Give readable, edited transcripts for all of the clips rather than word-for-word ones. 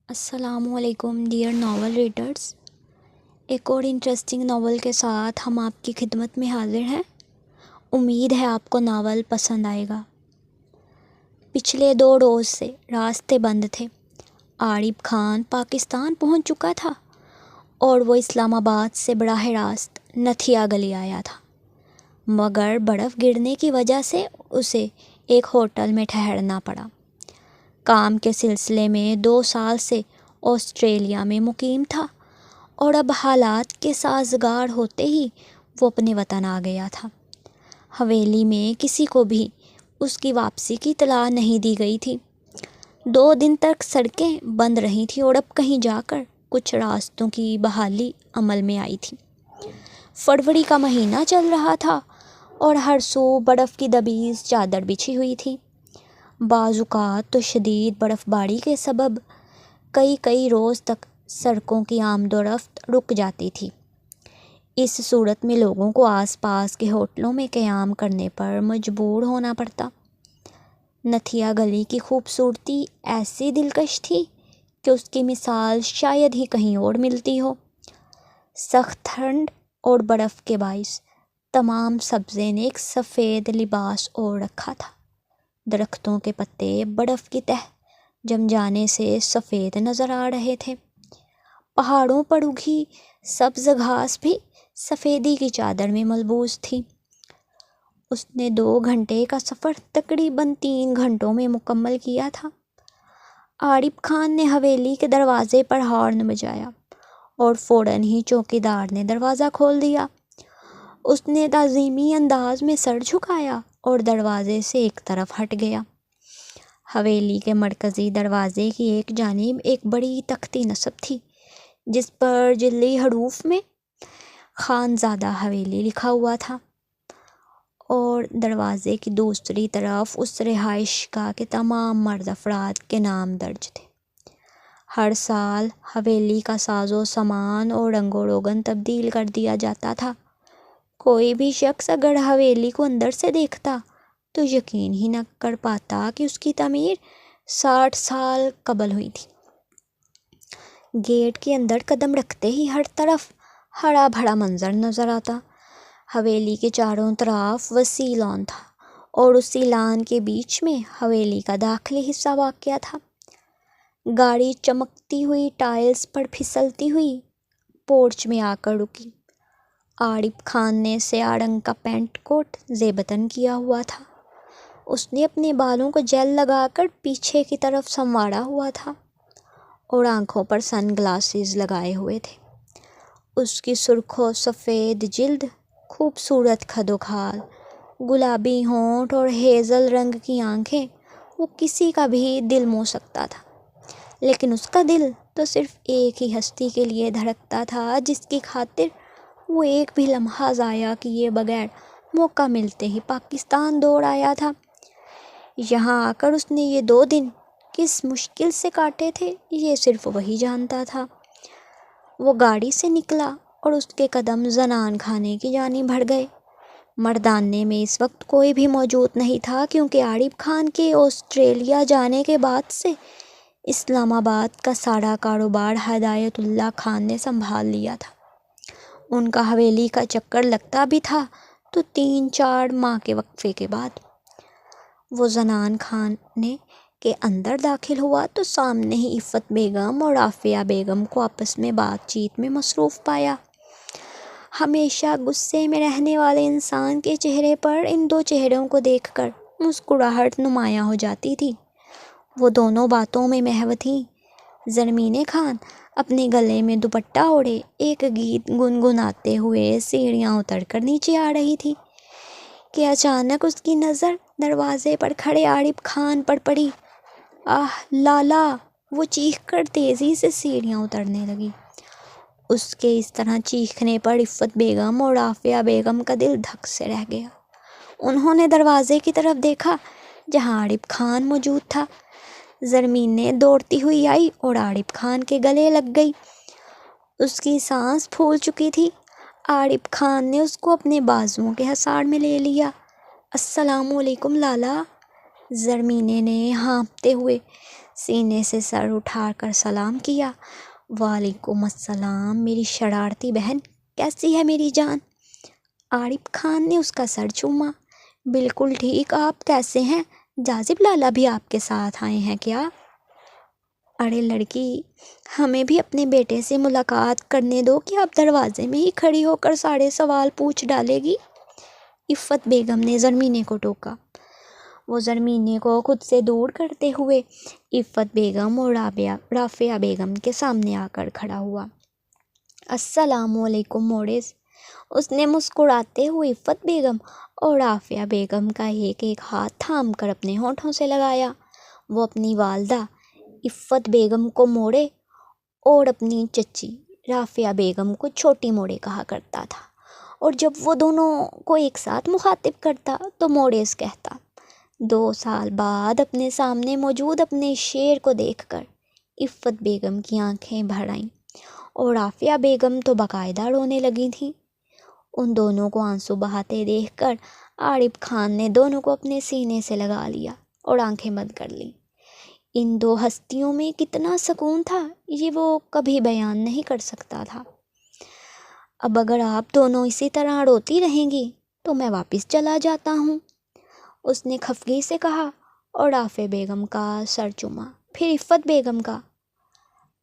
السلام علیکم dear novel readers, ایک اور انٹرسٹنگ ناول کے ساتھ ہم آپ کی خدمت میں حاضر ہیں۔ امید ہے آپ کو ناول پسند آئے گا۔ پچھلے 2 روز سے راستے بند تھے۔ عارف خان پاکستان پہنچ چکا تھا اور وہ اسلام آباد سے براہ راست نتھیا گلی آیا تھا، مگر برف گرنے کی وجہ سے اسے ایک ہوٹل میں ٹھہرنا پڑا۔ کام کے سلسلے میں 2 سال سے آسٹریلیا میں مقیم تھا اور اب حالات کے سازگار ہوتے ہی وہ اپنے وطن آ گیا تھا۔ حویلی میں کسی کو بھی اس کی واپسی کی اطلاع نہیں دی گئی تھی۔ 2 دن تک سڑکیں بند رہی تھیں اور اب کہیں جا کر کچھ راستوں کی بحالی عمل میں آئی تھی۔ فروری کا مہینہ چل رہا تھا اور ہر سو برف کی دبیز چادر بچھی ہوئی تھی۔ بعض اوقات تو شدید برف باری کے سبب کئی روز تک سڑکوں کی آمد و رفت رک جاتی تھی۔ اس صورت میں لوگوں کو آس پاس کے ہوٹلوں میں قیام کرنے پر مجبور ہونا پڑتا۔ نتھیا گلی کی خوبصورتی ایسی دلکش تھی کہ اس کی مثال شاید ہی کہیں اور ملتی ہو۔ سخت ٹھنڈ اور برف کے باعث تمام سبزے نے ایک سفید لباس اوڑھ رکھا تھا۔ درختوں کے پتے برف کی تہ جم جانے سے سفید نظر آ رہے تھے۔ پہاڑوں پر اگی سبز گھاس بھی سفیدی کی چادر میں ملبوس تھی۔ اس نے 2 گھنٹے کا سفر تقریباً 3 گھنٹوں میں مکمل کیا تھا۔ عارف خان نے حویلی کے دروازے پر ہارن بجایا اور فوراً ہی چوکیدار نے دروازہ کھول دیا۔ اس نے تعظیمی انداز میں سر جھکایا اور دروازے سے ایک طرف ہٹ گیا۔ حویلی کے مرکزی دروازے کی ایک جانب ایک بڑی تختی نصب تھی جس پر جعلی حروف میں خانزادہ حویلی لکھا ہوا تھا، اور دروازے کی دوسری طرف اس رہائش گاہ کے تمام مرد افراد کے نام درج تھے۔ ہر سال حویلی کا ساز و سامان اور رنگ و روغن تبدیل کر دیا جاتا تھا۔ کوئی بھی شخص اگر حویلی کو اندر سے دیکھتا تو یقین ہی نہ کر پاتا کہ اس کی تعمیر 60 سال قبل ہوئی تھی۔ گیٹ کے اندر قدم رکھتے ہی ہر طرف ہرا بھرا منظر نظر آتا۔ حویلی کے چاروں طرف وسیع لان تھا اور اسی لان کے بیچ میں حویلی کا داخلی حصہ واقع تھا۔ گاڑی چمکتی ہوئی ٹائلز پر پھسلتی ہوئی پورچ میں آ کر رکی۔ عارف خان نے سیاہ رنگ کا پینٹ کوٹ زیبتن کیا ہوا تھا۔ اس نے اپنے بالوں کو جیل لگا کر پیچھے کی طرف سنوارا ہوا تھا اور آنکھوں پر سن گلاسز لگائے ہوئے تھے۔ اس کی سرخ و سفید جلد، خوبصورت کھد و کھال، گلابی ہونٹ اور ہیزل رنگ کی آنکھیں، وہ کسی کا بھی دل مو سکتا تھا۔ لیکن اس کا دل تو صرف ایک ہی ہستی کے لیے دھڑکتا تھا جس کی خاطر وہ ایک بھی لمحہ ضائع کیے بغیر موقع ملتے ہی پاکستان دوڑ آیا تھا۔ یہاں آ کر اس نے یہ 2 دن کس مشکل سے کاٹے تھے یہ صرف وہی جانتا تھا۔ وہ گاڑی سے نکلا اور اس کے قدم زنان خانے کی جانب بڑھ گئے۔ مردانے میں اس وقت کوئی بھی موجود نہیں تھا کیونکہ عارف خان کے آسٹریلیا جانے کے بعد سے اسلام آباد کا سارا کاروبار ہدایت اللہ خان نے سنبھال لیا تھا۔ ان کا حویلی کا چکر لگتا بھی تھا تو 3-4 ماہ کے وقفے کے بعد۔ وہ زنان خانے کے اندر داخل ہوا تو سامنے ہی عفت بیگم اور عافیہ بیگم کو آپس میں بات چیت میں مصروف پایا۔ ہمیشہ غصے میں رہنے والے انسان کے چہرے پر ان 2 چہروں کو دیکھ کر مسکراہٹ نمایاں ہو جاتی تھی۔ وہ دونوں باتوں میں محو تھیں۔ زرمینے خان اپنے گلے میں دوپٹہ اوڑھے ایک گیت گنگناتے ہوئے سیڑھیاں اتر کر نیچے آ رہی تھی کہ اچانک اس کی نظر دروازے پر کھڑے عارف خان پر پڑی۔ آہ لالا! وہ چیخ کر تیزی سے سیڑھیاں اترنے لگی۔ اس کے اس طرح چیخنے پر عفت بیگم اور عافیہ بیگم کا دل دھک سے رہ گیا۔ انہوں نے دروازے کی طرف دیکھا جہاں عارف خان موجود تھا۔ زرمینے دوڑتی ہوئی آئی اور عارف خان کے گلے لگ گئی۔ اس کی سانس پھول چکی تھی۔ عارف خان نے اس کو اپنے بازوؤں کے حصار میں لے لیا۔ السلام علیکم لالا! زرمینے نے ہانپتے ہوئے سینے سے سر اٹھا کر سلام کیا۔ وعلیکم السلام میری شرارتی بہن، کیسی ہے میری جان؟ عارف خان نے اس کا سر چوما۔ بالکل ٹھیک، آپ کیسے ہیں؟ جاذب لالا بھی آپ کے ساتھ آئے ہیں کیا؟ ارے لڑکی، ہمیں بھی اپنے بیٹے سے ملاقات کرنے دو کہ آپ دروازے میں ہی کھڑی ہو کر سارے سوال پوچھ ڈالے گی؟ عفت بیگم نے زرمینے کو ٹوکا۔ وہ زرمینے کو خود سے دور کرتے ہوئے عفت بیگم اور رافعہ بیگم کے سامنے آ کر کھڑا ہوا۔ السلام علیکم موڑز، اس نے مسکراتے ہوئے عفت بیگم اور رافعہ بیگم کا ایک ایک ہاتھ تھام کر اپنے ہونٹوں سے لگایا۔ وہ اپنی والدہ عفت بیگم کو موڑے اور اپنی چچی رافعہ بیگم کو چھوٹی موڑے کہا کرتا تھا، اور جب وہ دونوں کو ایک ساتھ مخاطب کرتا تو موڑیز کہتا۔ 2 سال بعد اپنے سامنے موجود اپنے شیر کو دیکھ کر عفت بیگم کی آنکھیں بھر آئیں اور رافعہ بیگم تو باقاعدہ رونے لگی تھیں۔ ان دونوں کو آنسو بہاتے دیکھ کر عارف خان نے دونوں کو اپنے سینے سے لگا لیا اور آنکھیں بند کر لیں۔ ان 2 ہستیوں میں کتنا سکون تھا، یہ وہ کبھی بیان نہیں کر سکتا تھا۔ اب اگر آپ دونوں اسی طرح روتی رہیں گی تو میں واپس چلا جاتا ہوں، اس نے خفگی سے کہا اور رافعہ بیگم کا سر چوما، پھر عفت بیگم کا۔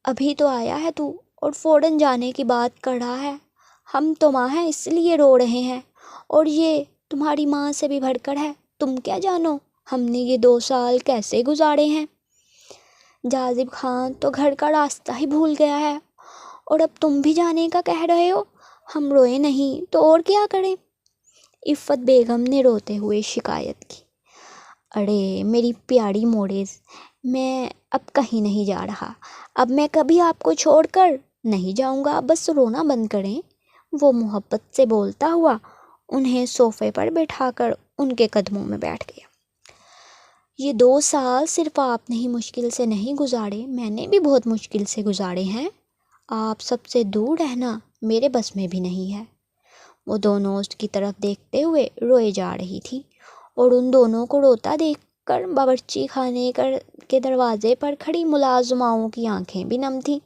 ابھی تو آیا ہے تو اور فوراً جانے کی بات کر رہا ہے؟ ہم تو ماں ہیں اس لیے رو رہے ہیں، اور یہ تمہاری ماں سے بھی بڑھ کر ہے۔ تم کیا جانو ہم نے یہ 2 سال کیسے گزارے ہیں؟ جاذب خان تو گھر کا راستہ ہی بھول گیا ہے، اور اب تم بھی جانے کا کہہ رہے ہو؟ ہم روئے نہیں تو اور کیا کریں؟ عفت بیگم نے روتے ہوئے شکایت کی۔ ارے میری پیاری موڑیز، میں اب کہیں نہیں جا رہا، اب میں کبھی آپ کو چھوڑ کر نہیں جاؤں گا، بس رونا بند کریں۔ وہ محبت سے بولتا ہوا انہیں صوفے پر بٹھا کر ان کے قدموں میں بیٹھ گیا۔ یہ 2 سال صرف آپ نے ہی مشکل سے نہیں گزارے، میں نے بھی بہت مشکل سے گزارے ہیں۔ آپ سب سے دور رہنا میرے بس میں بھی نہیں ہے۔ وہ دونوں اس کی طرف دیکھتے ہوئے روئے جا رہی تھی، اور ان دونوں کو روتا دیکھ کر باورچی خانے کے دروازے پر کھڑی ملازماؤں کی آنکھیں بھی نم تھیں۔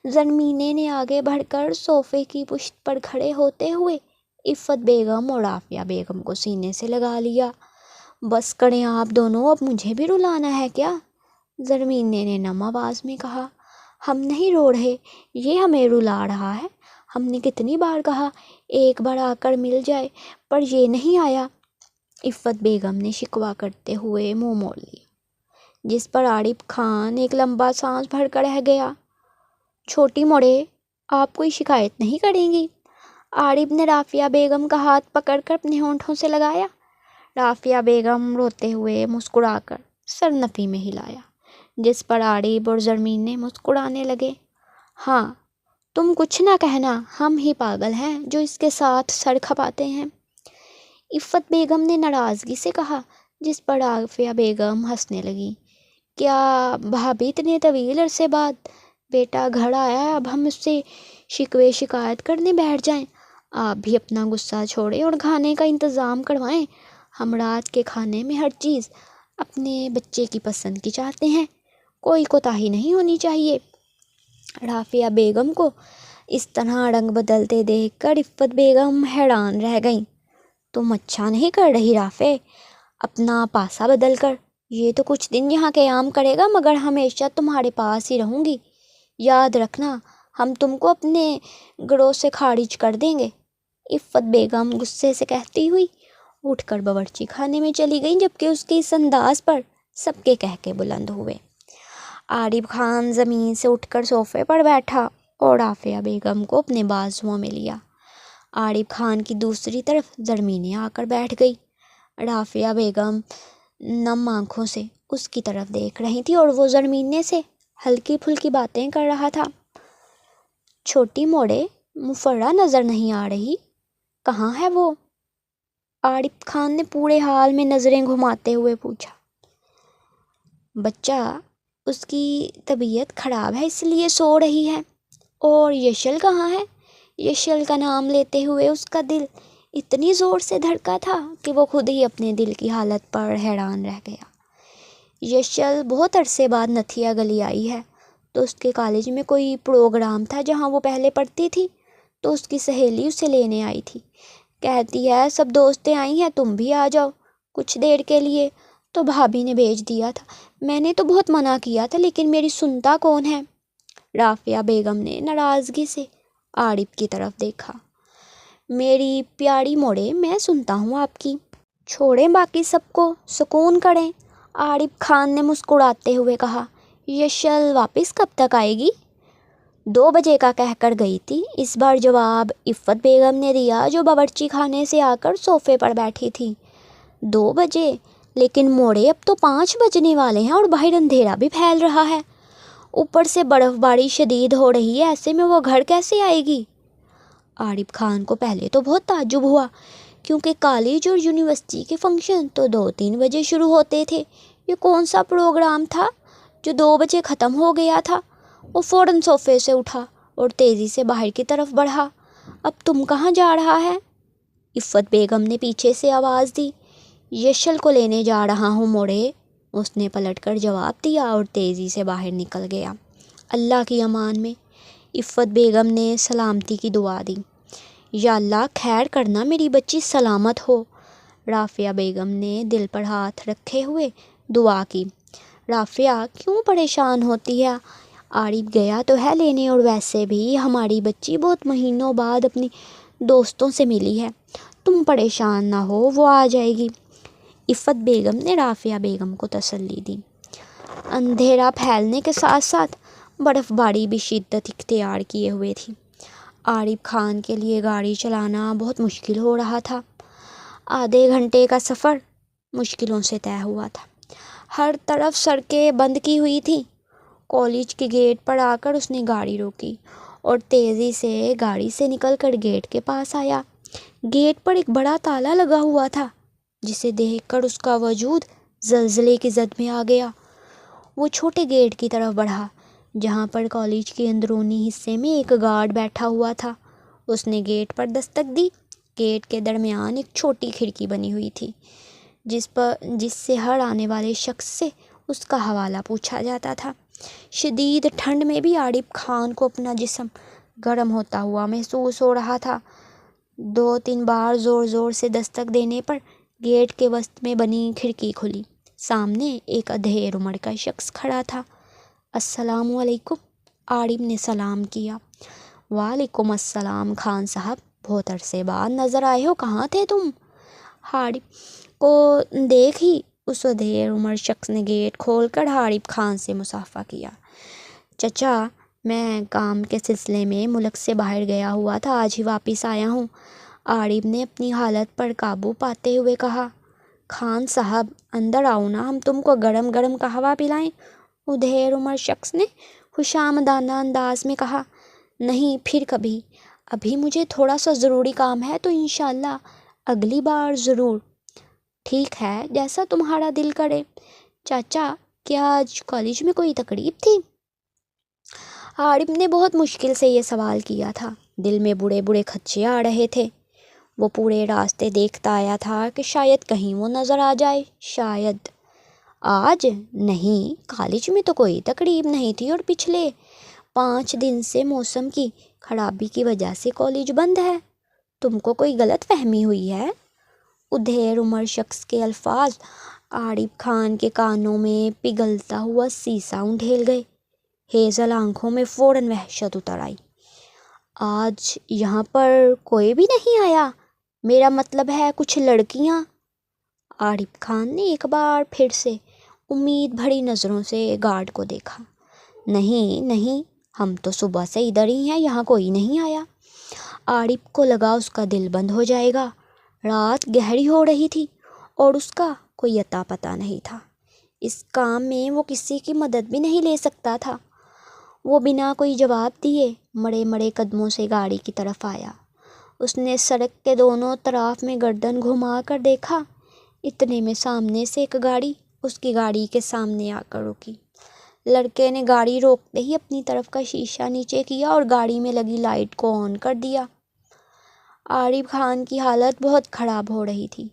زرمینے نے آگے بڑھ کر صوفے کی پشت پر کھڑے ہوتے ہوئے عفت بیگم اور رافعہ بیگم کو سینے سے لگا لیا۔ بس کریں آپ دونوں، اب مجھے بھی رلانا ہے کیا؟ زرمینے نے نم آواز میں کہا۔ ہم نہیں رو رہے، یہ ہمیں رلا رہا ہے۔ ہم نے کتنی بار کہا ایک بار آ کر مل جائے، پر یہ نہیں آیا۔ عفت بیگم نے شکوہ کرتے ہوئے منہ موڑ لیا، جس پر عارف خان ایک لمبا سانس بھر کر رہ گیا۔ چھوٹی موڑے، آپ کوئی شکایت نہیں کریں گی؟ عارف نے رافعہ بیگم کا ہاتھ پکڑ کر اپنے ہونٹوں سے لگایا۔ رافعہ بیگم روتے ہوئے مسکرا کر سر نفی میں ہلایا، جس پر عارف اور زرمین نے مسکرانے لگے۔ ہاں، تم کچھ نہ کہنا، ہم ہی پاگل ہیں جو اس کے ساتھ سر کھپاتے ہیں، عفت بیگم نے ناراضگی سے کہا، جس پر رافعہ بیگم ہنسنے لگی۔ کیا بھابھی اتنے طویل عرصے بعد بیٹا گھر آیا ہے، اب ہم اس سے شکوے شکایت کرنے بیٹھ جائیں؟ آپ بھی اپنا غصہ چھوڑیں اور کھانے کا انتظام کروائیں۔ ہم رات کے کھانے میں ہر چیز اپنے بچے کی پسند کی چاہتے ہیں، کوئی کوتاہی نہیں ہونی چاہیے۔ رافعہ بیگم کو اس طرح رنگ بدلتے دیکھ کر عفت بیگم حیران رہ گئیں۔ تم اچھا نہیں کر رہی رافع، اپنا پاسا بدل کر۔ یہ تو کچھ دن یہاں قیام کرے گا، مگر ہمیشہ تمہارے پاس ہی رہوں گی۔ یاد رکھنا، ہم تم کو اپنے گروہ سے خارج کر دیں گے، عفت بیگم غصے سے کہتی ہوئی اٹھ کر باورچی خانے میں چلی گئیں، جبکہ اس کے اس انداز پر سب کے کہکے بلند ہوئے۔ عارف خان زمین سے اٹھ کر صوفے پر بیٹھا اور رافعہ بیگم کو اپنے بازوؤں میں لیا۔ عارف خان کی دوسری طرف زرمینیں آ کر بیٹھ گئی۔ رافعہ بیگم نم آنکھوں سے اس کی طرف دیکھ رہی تھی، اور وہ زرمینے سے ہلکی پھلکی باتیں کر رہا تھا۔ چھوٹی موڑے، مفرہ نظر نہیں آ رہی، کہاں ہے وہ؟ عارف خان نے پورے حال میں نظریں گھماتے ہوئے پوچھا۔ بچہ، اس کی طبیعت خراب ہے اس لیے سو رہی ہے۔ اور یشل کہاں ہے؟ یشل کا نام لیتے ہوئے اس کا دل اتنی زور سے دھڑکا تھا کہ وہ خود ہی اپنے دل کی حالت پر حیران رہ گیا۔ یشل بہت عرصے بعد نتھیا گلی آئی ہے، تو اس کے کالج میں کوئی پروگرام تھا جہاں وہ پہلے پڑھتی تھی، تو اس کی سہیلی اسے لینے آئی تھی۔ کہتی ہے سب دوستیں آئی ہیں، تم بھی آ جاؤ کچھ دیر کے لیے۔ تو بھابھی نے بھیج دیا تھا، میں نے تو بہت منع کیا تھا لیکن میری سنتا کون ہے۔ رافعہ بیگم نے ناراضگی سے عارف کی طرف دیکھا۔ میری پیاری موڑے، میں سنتا ہوں آپ کی، چھوڑیں باقی سب کو، سکون کریں۔ عارف خان نے مسکراتے ہوئے کہا، یشل واپس کب تک آئے گی؟ 2 بجے کا کہہ کر گئی تھی، اس بار جواب عفت بیگم نے دیا جو باورچی خانے سے آ کر صوفے پر بیٹھی تھی۔ 2 بجے؟ لیکن موڑے اب تو 5 بجنے والے ہیں اور باہر اندھیرا بھی پھیل رہا ہے، اوپر سے برف باری شدید ہو رہی ہے، ایسے میں وہ گھر کیسے آئے گی؟ عارف خان کو پہلے تو بہت تعجب ہوا، کیونکہ کالج اور یونیورسٹی کے فنکشن تو 2-3 بجے شروع ہوتے تھے، یہ کون سا پروگرام تھا جو 2 بجے ختم ہو گیا تھا؟ وہ فوراً صوفے سے اٹھا اور تیزی سے باہر کی طرف بڑھا۔ اب تم کہاں جا رہا ہے؟ عفت بیگم نے پیچھے سے آواز دی۔ یشل کو لینے جا رہا ہوں موڑے، اس نے پلٹ کر جواب دیا اور تیزی سے باہر نکل گیا۔ اللہ کی امان میں عفت بیگم نے سلامتی کی دعا دی۔ یا اللہ خیر کرنا میری بچی سلامت ہو۔ رافعہ بیگم نے دل پر ہاتھ رکھے ہوئے دعا کی۔ رافعہ کیوں پریشان ہوتی ہے؟ عارف گیا تو ہے لینے، اور ویسے بھی ہماری بچی بہت مہینوں بعد اپنی دوستوں سے ملی ہے، تم پریشان نہ ہو، وہ آ جائے گی۔ عفت بیگم نے رافعہ بیگم کو تسلی دی۔ اندھیرا پھیلنے کے ساتھ ساتھ برف باری بھی شدت اختیار کیے ہوئے تھی۔ عارف خان کے لیے گاڑی چلانا بہت مشکل ہو رہا تھا۔ آدھے گھنٹے کا سفر مشکلوں سے طے ہوا تھا۔ ہر طرف سڑکیں بند کی ہوئی تھیں۔ کالج کے گیٹ پر آ کر اس نے گاڑی روکی اور تیزی سے گاڑی سے نکل کر گیٹ کے پاس آیا۔ گیٹ پر ایک بڑا تالا لگا ہوا تھا، جسے دیکھ کر اس کا وجود زلزلے کی زد میں آ گیا۔ وہ چھوٹے گیٹ کی طرف بڑھا جہاں پر کالج کے اندرونی حصے میں ایک گارڈ بیٹھا ہوا تھا۔ اس نے گیٹ پر دستک دی۔ گیٹ کے درمیان ایک چھوٹی کھڑکی بنی ہوئی تھی، جس سے ہر آنے والے شخص سے اس کا حوالہ پوچھا جاتا تھا۔ شدید ٹھنڈ میں بھی عارف خان کو اپنا جسم گرم ہوتا ہوا محسوس ہو رہا تھا۔ 2-3 بار زور زور سے دستک دینے پر گیٹ کے وسط میں بنی کھڑکی کھلی۔ سامنے ایک ادھیڑ عمر کا شخص کھڑا تھا۔ السلام علیکم، عارف نے سلام کیا۔ وعلیکم السلام خان صاحب، بہت عرصے بعد نظر آئے ہو، کہاں تھے تم؟ عارف کو دیکھ ہی اس ادھیڑ عمر شخص نے گیٹ کھول کر عارف خان سے مصافحہ کیا۔ چچا، میں کام کے سلسلے میں ملک سے باہر گیا ہوا تھا، آج ہی واپس آیا ہوں، عارف نے اپنی حالت پر قابو پاتے ہوئے کہا۔ خان صاحب اندر آؤ نا، ہم تم کو گرم گرم قہوہ پلائیں، ادھیڑ عمر شخص نے خوشامدانہ انداز میں کہا۔ نہیں، پھر کبھی، ابھی مجھے تھوڑا سا ضروری کام ہے، تو انشاءاللہ اگلی بار ضرور۔ ٹھیک ہے، جیسا تمہارا دل کرے۔ چاچا، کیا آج کالج میں کوئی تقریب تھی؟ عارف نے بہت مشکل سے یہ سوال کیا تھا۔ دل میں بڑے بڑے خدشے آ رہے تھے۔ وہ پورے راستے دیکھتا آیا تھا کہ شاید کہیں وہ نظر آ جائے، شاید۔ آج نہیں، کالج میں تو کوئی تقریب نہیں تھی، اور پچھلے 5 دن سے موسم کی خرابی کی وجہ سے کالج بند ہے۔ تم کو کوئی غلط فہمی ہوئی ہے؟ ادھیڑ عمر شخص کے الفاظ عارف خان کے کانوں میں پگھلتا ہوا سیسا انڈھیل گئے۔ ہیزل آنکھوں میں فوراً وحشت اتر آئی۔ آج یہاں پر کوئی بھی نہیں آیا؟ میرا مطلب ہے کچھ لڑکیاں؟ عارف خان نے ایک بار پھر سے امید بھری نظروں سے گارڈ کو دیکھا۔ نہیں نہیں، ہم تو صبح سے ادھر ہی ہیں، یہاں کوئی نہیں آیا۔ عارف کو لگا اس کا دل بند ہو جائے گا۔ رات گہری ہو رہی تھی اور اس کا کوئی اتا پتہ نہیں تھا۔ اس کام میں وہ کسی کی مدد بھی نہیں لے سکتا تھا۔ وہ بنا کوئی جواب دیے مڑے مڑے قدموں سے گاڑی کی طرف آیا۔ اس نے سڑک کے دونوں طرف میں گردن گھما کر دیکھا۔ اتنے میں سامنے سے ایک گاڑی اس کی گاڑی کے سامنے آ کر رکی۔ لڑکے نے گاڑی روکتے ہی اپنی طرف کا شیشہ نیچے کیا اور گاڑی میں لگی لائٹ کو آن کر دیا۔ عارف خان کی حالت بہت خراب ہو رہی تھی۔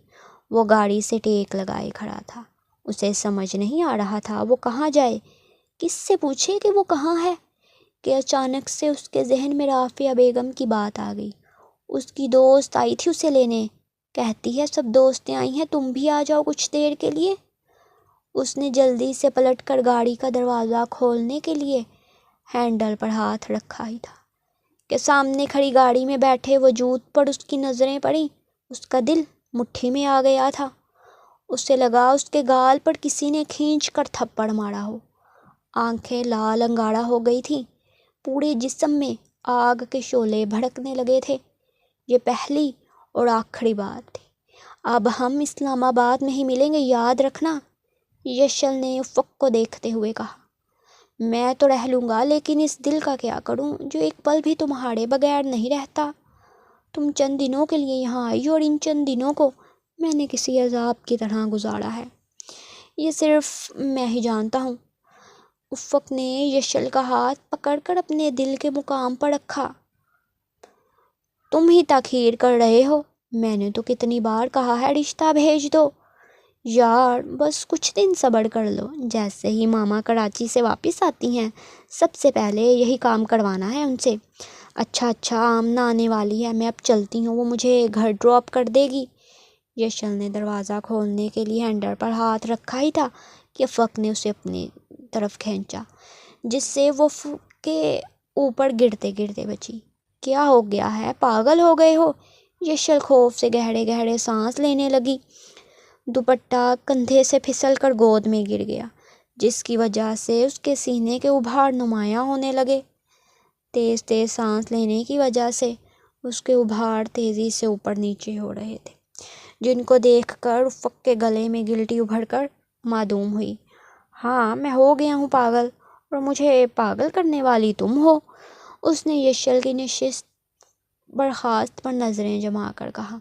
وہ گاڑی سے ٹیک لگائے کھڑا تھا اسے سمجھ نہیں آ رہا تھا وہ کہاں جائے، کس سے پوچھے کہ وہ کہاں ہے، کہ اچانک سے اس کے ذہن میں رافعہ بیگم کی بات آ گئی۔ اس کی دوست آئی تھی اسے لینے، کہتی ہے سب دوستیں آئی ہیں، تم بھی آ جاؤ کچھ دیر کے لیے۔ اس نے جلدی سے پلٹ کر گاڑی کا دروازہ کھولنے کے لیے ہینڈل پر ہاتھ رکھا ہی تھا کہ سامنے کھڑی گاڑی میں بیٹھے وجود پر اس کی نظریں پڑیں۔ اس کا دل مٹھی میں آ گیا تھا، اسے لگا اس کے گال پر کسی نے کھینچ کر تھپڑ مارا ہو۔ آنکھیں لال انگارا ہو گئی تھیں، پورے جسم میں آگ کے شعلے بھڑکنے لگے تھے۔ یہ پہلی اور آخری بار تھی، اب ہم اسلام آباد میں ہی ملیں گے، یاد رکھنا، یشل نے افق کو دیکھتے ہوئے کہا۔ میں تو رہ لوں گا، لیکن اس دل کا کیا کروں جو ایک پل بھی تمہارے بغیر نہیں رہتا۔ تم چند دنوں کے لیے یہاں آئی اور ان چند دنوں کو میں نے کسی عذاب کی طرح گزارا ہے، یہ صرف میں ہی جانتا ہوں۔ افق نے یشل کا ہاتھ پکڑ کر اپنے دل کے مقام پر رکھا۔ تم ہی تاخیر کر رہے ہو، میں نے تو کتنی بار کہا ہے رشتہ بھیج دو۔ یار بس کچھ دن صبر کر لو، جیسے ہی ماما کراچی سے واپس آتی ہیں سب سے پہلے یہی کام کروانا ہے ان سے۔ اچھا آمنہ آنے والی ہے، میں اب چلتی ہوں، وہ مجھے گھر ڈراپ کر دے گی۔ یشل نے دروازہ کھولنے کے لیے ہینڈل پر ہاتھ رکھا ہی تھا کہ افق نے اسے اپنی طرف کھینچا، جس سے وہ افق کے اوپر گرتے گرتے بچی۔ کیا ہو گیا ہے، پاگل ہو گئے ہو؟ یشل خوف سے گہرے گہرے سانس لینے لگی۔ دوپٹہ کندھے سے پھسل کر گود میں گر گیا، جس کی وجہ سے اس کے سینے کے ابھار نمایاں ہونے لگے۔ تیز تیز سانس لینے کی وجہ سے اس کے ابھار تیزی سے اوپر نیچے ہو رہے تھے، جن کو دیکھ کر افق کے گلے میں گلٹی ابھر کر معدوم ہوئی۔ ہاں میں ہو گیا ہوں پاگل، اور مجھے پاگل کرنے والی تم ہو۔ اس نے یشل کی نشست برخاست پر نظریں جما کر کہا۔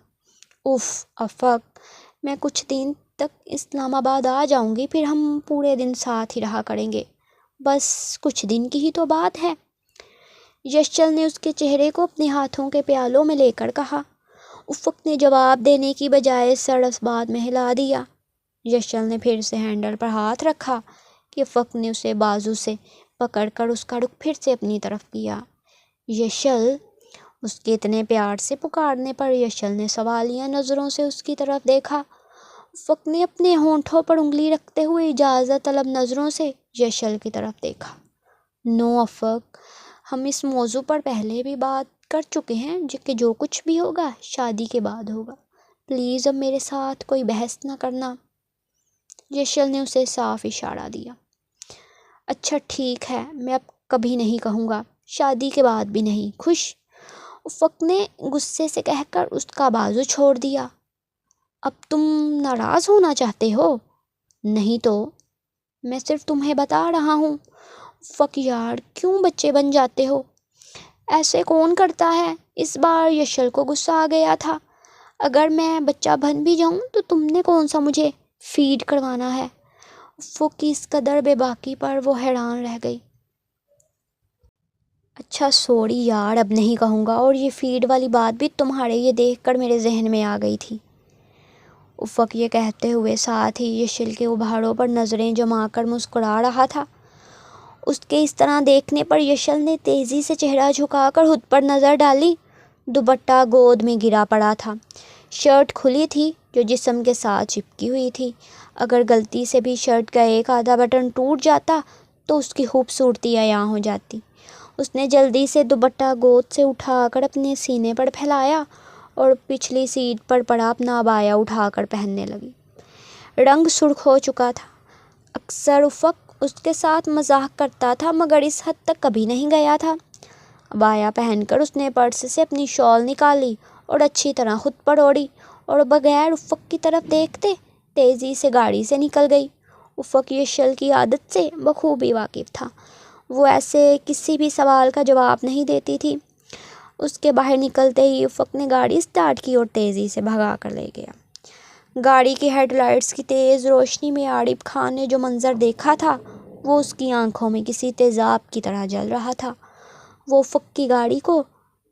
اف افق، میں کچھ دن تک اسلام آباد آ جاؤں گی، پھر ہم پورے دن ساتھ ہی رہا کریں گے، بس کچھ دن کی ہی تو بات ہے۔ یشل نے اس کے چہرے کو اپنے ہاتھوں کے پیالوں میں لے کر کہا۔ افق نے جواب دینے کی بجائے سر اس بات میں ہلا دیا۔ یشل نے پھر سے ہینڈل پر ہاتھ رکھا کہ افق نے اسے بازو سے پکڑ کر اس کا رخ پھر سے اپنی طرف کیا۔ یشل، اس کے اتنے پیار سے پکارنے پر یشل نے سوالیہ نظروں سے اس کی طرف دیکھا۔ افق نے اپنے ہونٹوں پر انگلی رکھتے ہوئے اجازت طلب نظروں سے یشل کی طرف دیکھا۔ نو افق، ہم اس موضوع پر پہلے بھی بات کر چکے ہیں کہ جو کچھ بھی ہوگا شادی کے بعد ہوگا، پلیز اب میرے ساتھ کوئی بحث نہ کرنا۔ یشل نے اسے صاف اشارہ دیا۔ اچھا ٹھیک ہے، میں اب کبھی نہیں کہوں گا، شادی کے بعد بھی نہیں، خوش؟ افق نے غصے سے کہہ کر اس کا بازو چھوڑ دیا۔ اب تم ناراض ہونا چاہتے ہو؟ نہیں تو، میں صرف تمہیں بتا رہا ہوں۔ افق یار کیوں بچے بن جاتے ہو؟ ایسے کون کرتا ہے؟ اس بار یشل کو غصہ آ گیا تھا۔ اگر میں بچہ بن بھی جاؤں تو تم نے کون سا مجھے فیڈ کروانا ہے؟ افق کی اس قدر بے باکی پر وہ حیران رہ گئی۔ اچھا سوری یار، اب نہیں کہوں گا، اور یہ فیڈ والی بات بھی تمہارے یہ دیکھ کر میرے ذہن میں آ گئی تھی۔ افق یہ کہتے ہوئے ساتھ ہی یشل کے ابھاروں پر نظریں جما کر مسکرا رہا تھا۔ اس کے اس طرح دیکھنے پر یشل نے تیزی سے چہرہ جھکا کر خود پر نظر ڈالی۔ دوپٹہ گود میں گرا پڑا تھا، شرٹ کھلی تھی جو جسم کے ساتھ چپکی ہوئی تھی۔ اگر غلطی سے بھی شرٹ کا ایک آدھا بٹن ٹوٹ جاتا تو اس کی خوبصورتی عیاں ہو جاتی۔ اس نے جلدی سے دوپٹہ گود سے اٹھا کر اپنے سینے پر پھیلایا اور پچھلی سیٹ پر پڑا اپنا عبایا اٹھا کر پہننے لگی۔ رنگ سرخ ہو چکا تھا۔ اکثر افق اس کے ساتھ مزاح کرتا تھا مگر اس حد تک کبھی نہیں گیا تھا۔ عبایا پہن کر اس نے پرس سے اپنی شال نکالی اور اچھی طرح خود پر اوڑھی اور بغیر افق کی طرف دیکھتے تیزی سے گاڑی سے نکل گئی۔ افق یشل کی عادت سے بخوبی واقف تھا، وہ ایسے کسی بھی سوال کا جواب نہیں دیتی تھی۔ اس کے باہر نکلتے ہی افق نے گاڑی سٹارٹ کی اور تیزی سے بھگا کر لے گیا۔ گاڑی کی ہیڈ لائٹس کی تیز روشنی میں عارف خان نے جو منظر دیکھا تھا وہ اس کی آنکھوں میں کسی تیزاب کی طرح جل رہا تھا۔ وہ افق کی گاڑی کو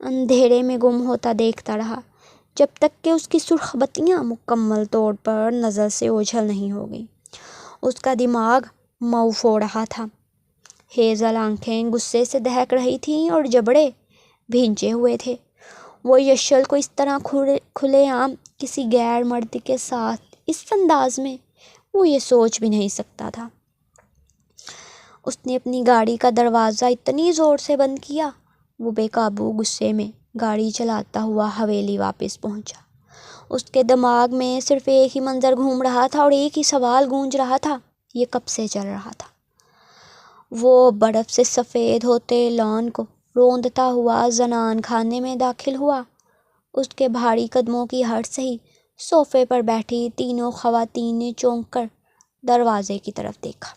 اندھیرے میں گم ہوتا دیکھتا رہا جب تک کہ اس کی سرخ بتیاں مکمل طور پر نظر سے اوجھل نہیں ہو گئیں۔ اس کا دماغ موف ہو رہا تھا۔ ہیزل آنکھیں غصے سے دہک رہی تھیں اور جبڑے بھینچے ہوئے تھے۔ وہ یشل کو اس طرح کھلے عام کسی غیر مرد کے ساتھ اس انداز میں وہ یہ سوچ بھی نہیں سکتا تھا۔ اس نے اپنی گاڑی کا دروازہ اتنی زور سے بند کیا، وہ بے قابو غصے میں گاڑی چلاتا ہوا حویلی واپس پہنچا۔ اس کے دماغ میں صرف ایک ہی منظر گھوم رہا تھا اور ایک ہی سوال گونج رہا تھا، یہ کب سے چل رہا تھا؟ وہ برف سے سفید ہوتے لان کو روندتا ہوا زنان خانے میں داخل ہوا۔ اس کے بھاری قدموں کی ہٹ سے ہی صوفے پر بیٹھی تینوں خواتین نے چونک کر دروازے کی طرف دیکھا۔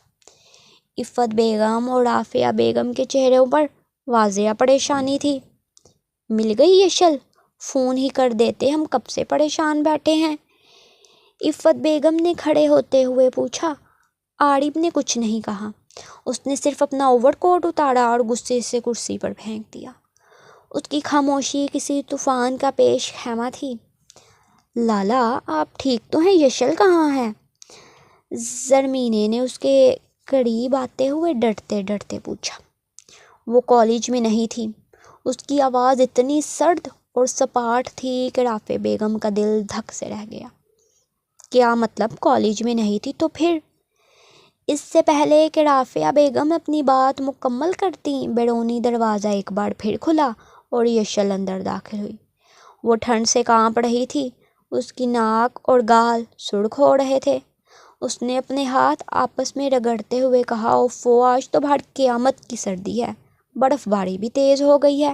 عفت بیگم اور رافعہ بیگم کے چہروں پر واضح پریشانی تھی۔ مل گئی یشل، فون ہی کر دیتے، ہم کب سے پریشان بیٹھے ہیں۔ عفت بیگم نے کھڑے ہوتے ہوئے پوچھا۔ عارف نے کچھ نہیں کہا، اس نے صرف اپنا اوور کوٹ اتارا اور غصے سے کرسی پر پھینک دیا۔ اس کی خاموشی کسی طوفان کا پیش خیمہ تھی۔ لالا آپ ٹھیک تو ہیں؟ یشل کہاں ہے؟ زرمینے نے اس کے قریب آتے ہوئے ڈرتے ڈرتے پوچھا۔ وہ کالج میں نہیں تھی۔ اس کی آواز اتنی سرد اور سپاٹ تھی کہ رافع بیگم کا دل دھک سے رہ گیا۔ کیا مطلب کالج میں نہیں تھی؟ تو پھر؟ اس سے پہلے کہ رافعہ بیگم اپنی بات مکمل کرتی، بیرونی دروازہ ایک بار پھر کھلا اور یشل اندر داخل ہوئی۔ وہ ٹھنڈ سے کانپ رہی تھی، اس کی ناک اور گال سرخ ہو رہے تھے۔ اس نے اپنے ہاتھ آپس میں رگڑتے ہوئے کہا، اوفو آج تو بھر قیامت کی سردی ہے، برف باری بھی تیز ہو گئی ہے۔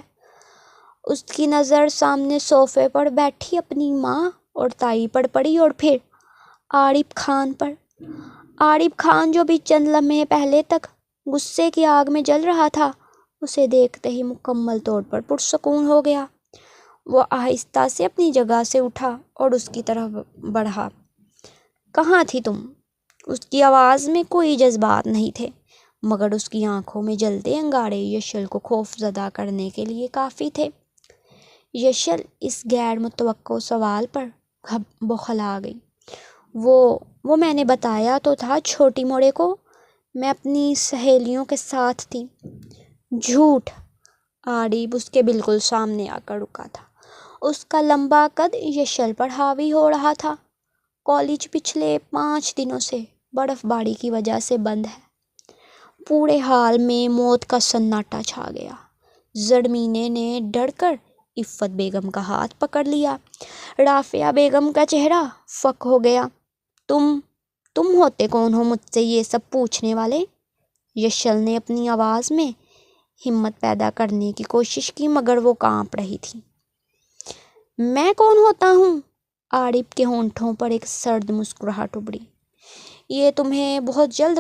اس کی نظر سامنے صوفے پر بیٹھی اپنی ماں اور تائی پر پڑی اور پھر عارف خان پر۔ عارف خان جو بھی چند لمحے پہلے تک غصے کی آگ میں جل رہا تھا، اسے دیکھتے ہی مکمل طور پر پرسکون ہو گیا۔ وہ آہستہ سے اپنی جگہ سے اٹھا اور اس کی طرف بڑھا۔ کہاں تھی تم؟ اس کی آواز میں کوئی جذبات نہیں تھے، مگر اس کی آنکھوں میں جلتے انگارے یشل کو خوف زدہ کرنے کے لیے کافی تھے۔ یشل اس غیر متوقع سوال پر بوکھلا گئی۔ وہ میں نے بتایا تو تھا چھوٹی موڑے کو، میں اپنی سہیلیوں کے ساتھ تھی۔ جھوٹ! عارف اس کے بالکل سامنے آ کر رکا تھا۔ اس کا لمبا قد یشل پر حاوی ہو رہا تھا۔ کالج پچھلے 5 دنوں سے برف باری کی وجہ سے بند ہے۔ پورے حال میں موت کا سناٹا چھا گیا۔ زرمینے نے ڈر کر عفت بیگم کا ہاتھ پکڑ لیا۔ رافعہ بیگم کا چہرہ فک ہو گیا۔ تم ہوتے کون ہو مجھ سے یہ سب پوچھنے والے؟ یشل نے اپنی آواز میں ہمت پیدا کرنے کی کوشش کی، مگر وہ کانپ رہی تھی۔ میں کون ہوتا ہوں؟ عارف کے ہونٹوں پر ایک سرد مسکراہٹ ابھری۔ یہ تمہیں بہت جلد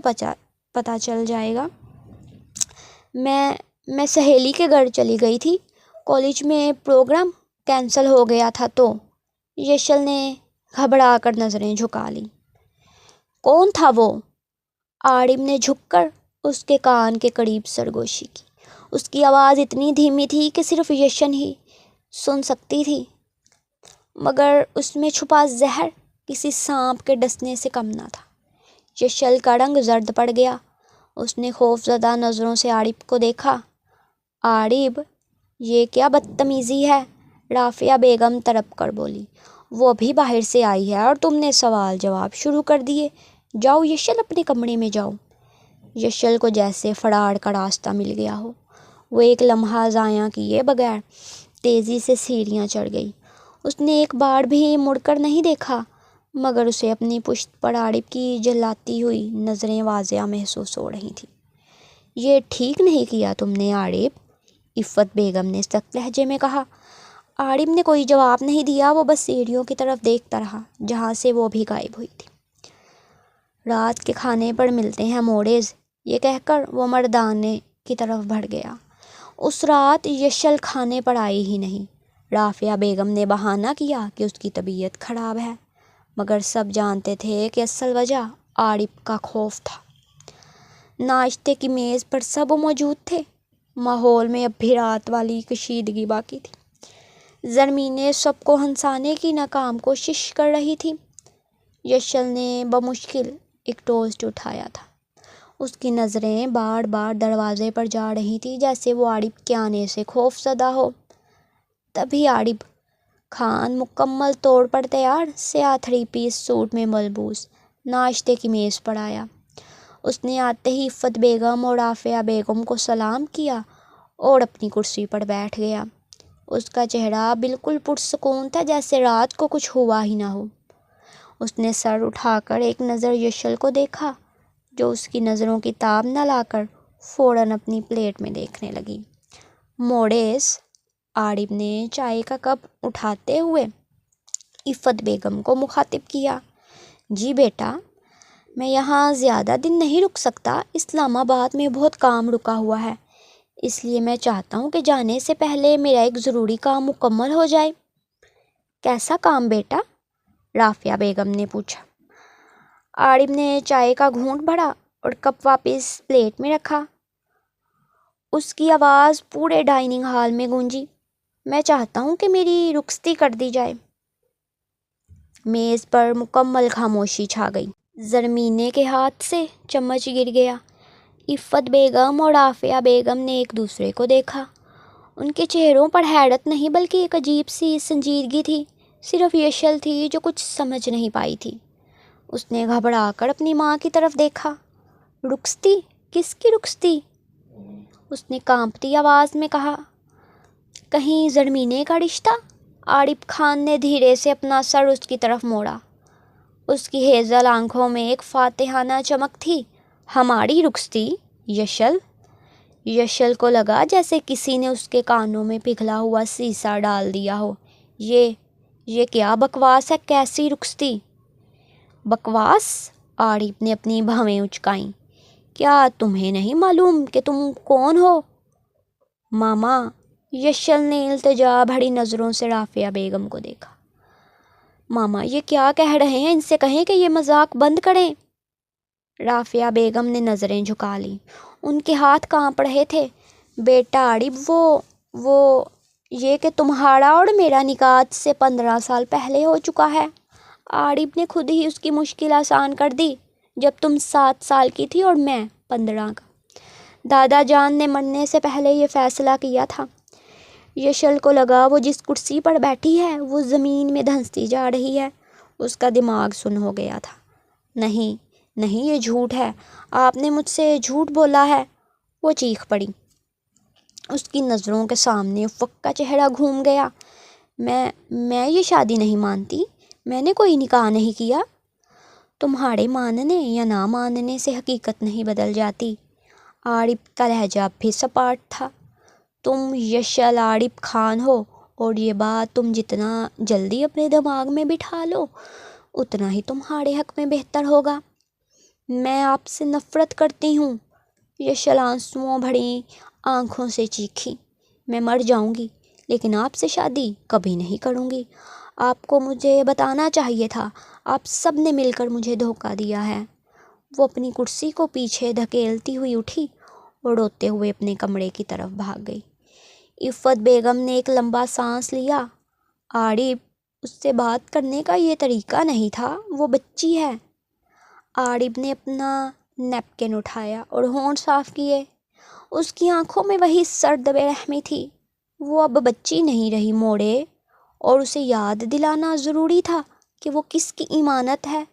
پتہ چل جائے گا۔ میں سہیلی کے گھر چلی گئی تھی، کالج میں پروگرام کینسل ہو گیا تھا تو۔ یشل نے گھبرا کر نظریں جھکا لیں۔ کون تھا وہ؟ عارف نے جھک کر اس کے کان کے قریب سرگوشی کی۔ اس کی آواز اتنی دھیمی تھی کہ صرف یشل ہی سن سکتی تھی، مگر اس میں چھپا زہر کسی سانپ کے ڈسنے سے کم نہ تھا۔ یشل کا رنگ زرد پڑ گیا۔ اس نے خوف زدہ نظروں سے عارف کو دیکھا۔ عارف، یہ کیا بدتمیزی ہے؟ رافعہ بیگم تڑپ کر بولی۔ وہ ابھی باہر سے آئی ہے اور تم نے سوال جواب شروع کر دیے۔ جاؤ یشل، اپنے کمرے میں جاؤ۔ یشل کو جیسے فرار کا راستہ مل گیا ہو۔ وہ ایک لمحہ ضائع کیے بغیر تیزی سے سیڑھیاں چڑھ گئی۔ اس نے ایک بار بھی مڑ کر نہیں دیکھا، مگر اسے اپنی پشت پر عارف کی جلاتی ہوئی نظریں واضح محسوس ہو رہی تھیں۔ یہ ٹھیک نہیں کیا تم نے عارف، عفت بیگم نے سخت لہجے میں کہا۔ عارف نے کوئی جواب نہیں دیا، وہ بس سیڑھیوں کی طرف دیکھتا رہا جہاں سے وہ بھی غائب ہوئی تھی۔ رات کے کھانے پر ملتے ہیں موڈیز، یہ کہہ کر وہ مردانے کی طرف بڑھ گیا۔ اس رات یشل کھانے پر آئی ہی نہیں۔ رافعہ بیگم نے بہانہ کیا کہ اس کی طبیعت خراب ہے، مگر سب جانتے تھے کہ اصل وجہ عارف کا خوف تھا۔ ناشتے کی میز پر سب موجود تھے، ماحول میں اب بھی رات والی کشیدگی باقی تھی۔ زرمینے سب کو ہنسانے کی ناکام کوشش کر رہی تھی۔ یشل نے بمشکل ایک ٹوسٹ اٹھایا تھا۔ اس کی نظریں بار بار دروازے پر جا رہی تھی جیسے وہ عارف کے آنے سے خوف زدہ ہو۔ تبھی عارف خان مکمل طور پر تیار، سیاہ 3 پیس سوٹ میں ملبوس، ناشتے کی میز پر آیا۔ اس نے آتے ہی عفت بیگم اور رافعہ بیگم کو سلام کیا اور اپنی کرسی پر بیٹھ گیا۔ اس کا چہرہ بالکل پرسکون تھا، جیسے رات کو کچھ ہوا ہی نہ ہو۔ اس نے سر اٹھا کر ایک نظر یشل کو دیکھا، جو اس کی نظروں کی تاب نہ لا کر فوراً اپنی پلیٹ میں دیکھنے لگی۔ موڈیس، عارف نے چائے کا کپ اٹھاتے ہوئے عفت بیگم کو مخاطب کیا۔ جی بیٹا، میں یہاں زیادہ دن نہیں رک سکتا، اسلام آباد میں بہت کام رکا ہوا ہے، اس لیے میں چاہتا ہوں کہ جانے سے پہلے میرا ایک ضروری کام مکمل ہو جائے۔ کیسا کام بیٹا؟ رافعہ بیگم نے پوچھا۔ عارف نے چائے کا گھونٹ بھرا اور کپ واپس پلیٹ میں رکھا۔ اس کی آواز پورے ڈائننگ ہال میں گونجی۔ میں چاہتا ہوں کہ میری رخصتی کر دی جائے۔ میز پر مکمل خاموشی چھا گئی۔ زرمینے کے ہاتھ سے چمچ گر گیا۔ عفت بیگم اور رافعہ بیگم نے ایک دوسرے کو دیکھا۔ ان کے چہروں پر حیرت نہیں بلکہ ایک عجیب سی سنجیدگی تھی۔ صرف یشل تھی جو کچھ سمجھ نہیں پائی تھی۔ اس نے گھبرا کر اپنی ماں کی طرف دیکھا۔ رخصتی؟ کس کی رخصتی؟ اس نے کانپتی آواز میں کہا۔ کہیں زرمینے کا رشتہ؟ عارف خان نے دھیرے سے اپنا سر اس کی طرف موڑا۔ اس کی ہیزل آنکھوں میں ایک فاتحانہ چمک تھی۔ ہماری رخصتی؟ یشل؟ یشل کو لگا جیسے کسی نے اس کے کانوں میں پگھلا ہوا سیسا ڈال دیا ہو۔ یہ کیا بکواس ہے؟ کیسی رخصتی؟ بکواس؟ عارف نے اپنی بھویں اچکائیں۔ کیا تمہیں نہیں معلوم کہ تم کون ہو؟ ماما، یشل نے التجا بھری نظروں سے رافعہ بیگم کو دیکھا۔ ماما یہ کیا کہہ رہے ہیں؟ ان سے کہیں کہ یہ مذاق بند کریں۔ رافعہ بیگم نے نظریں جھکا لیں۔ ان کے ہاتھ کانپ رہے تھے۔ بیٹا عارف، وہ یہ کہ تمہارا اور میرا نکاح آج سے 15 سال پہلے ہو چکا ہے۔ عارف نے خود ہی اس کی مشکل آسان کر دی۔ جب تم 7 سال کی تھی اور میں 15 کا۔ دادا جان نے مرنے سے پہلے یہ فیصلہ کیا تھا۔ یشل کو لگا وہ جس کرسی پر بیٹھی ہے وہ زمین میں دھنستی جا رہی ہے۔ اس کا دماغ سن ہو گیا تھا۔ نہیں، یہ جھوٹ ہے، آپ نے مجھ سے جھوٹ بولا ہے، وہ چیخ پڑی۔ اس کی نظروں کے سامنے افق کا چہرہ گھوم گیا۔ میں یہ شادی نہیں مانتی، میں نے کوئی نکاح نہیں کیا۔ تمہارے ماننے یا نہ ماننے سے حقیقت نہیں بدل جاتی۔ عارف کا لہجہ بھی سپاٹ تھا۔ تم یشل عارف خان ہو اور یہ بات تم جتنا جلدی اپنے دماغ میں بٹھا لو اتنا ہی تمہارے حق میں بہتر ہوگا۔ میں آپ سے نفرت کرتی ہوں، یشل آنسوؤں بھری آنکھوں سے چیخی۔ میں مر جاؤں گی لیکن آپ سے شادی کبھی نہیں کروں گی۔ آپ کو مجھے بتانا چاہیے تھا، آپ سب نے مل کر مجھے دھوکہ دیا ہے۔ وہ اپنی کرسی کو پیچھے دھکیلتی ہوئی اٹھی اور روتے ہوئے اپنے کمرے کی طرف بھاگ گئی۔ عفت بیگم نے ایک لمبا سانس لیا۔ عارف، اس سے بات کرنے کا یہ طریقہ نہیں تھا، وہ بچی ہے۔ عارف نے اپنا نیپکن اٹھایا اور ہونٹ صاف کیے۔ اس کی آنکھوں میں وہی سرد بے رحمی تھی۔ وہ اب بچی نہیں رہی موڑے، اور اسے یاد دلانا ضروری تھا کہ وہ کس کی امانت ہے۔